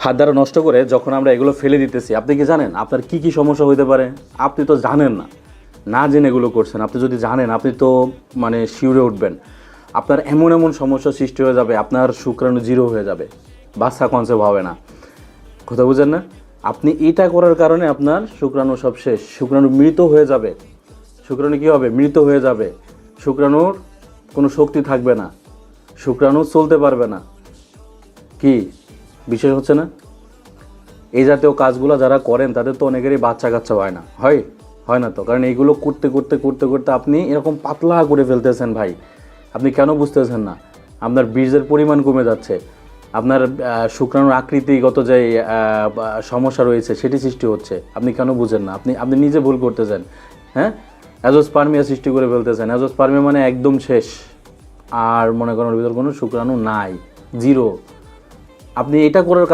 হাত দ্বারা নষ্ট করে যখন আমরা এগুলো ফেলে দিতেছি, আপনি কি জানেন আপনার কি কি সমস্যা হতে পারে? আপনি তো জানেন না, না জেনে এগুলো করছেন। আপনি যদি জানেন আপনি তো মানে শিউরে উঠবেন। আপনার এমন এমন সমস্যা সৃষ্টি হয়ে যাবে, আপনার শুক্রাণু জিরো হয়ে যাবে, বাচ্চা কনসেপ্ট হবে না। কথা বুঝেন না? আপনি এটা করার কারণে আপনার শুক্রাণু সব শেষ, শুক্রাণু মৃত হয়ে যাবে। শুক্রাণু কী হবে? মৃত হয়ে যাবে। শুক্রাণুর কোনো শক্তি থাকবে না, শুক্রাণু চলতে পারবে না। কি বিষয় হচ্ছে না? এই জাতীয় কাজগুলো যারা করেন তাদের তো অনেকেরই বাচ্চা কাচ্চা হয় না, হয় না তো। কারণ এইগুলো করতে করতে করতে করতে আপনি এরকম পাতলা করে ফেলতেছেন ভাই। আপনি কেন বুঝতেছেন না? আপনার বীর্যের পরিমাণ কমে যাচ্ছে, আপনার শুক্রাণুর আকৃতিগত যে সমস্যা রয়েছে সেটি সৃষ্টি হচ্ছে। আপনি কেন বুঝেন না? আপনি নিজে ভুল করতেছেন। হ্যাঁ, অ্যাজোস্পার্মিয়া সৃষ্টি করে ফেলতেছেন। অ্যাজোস্পার্মিয়া মানে একদম শেষ, আর মনে করেন ওর ভিতর কোনো শুক্রাণু নাই, জিরো। আপনি এটা করার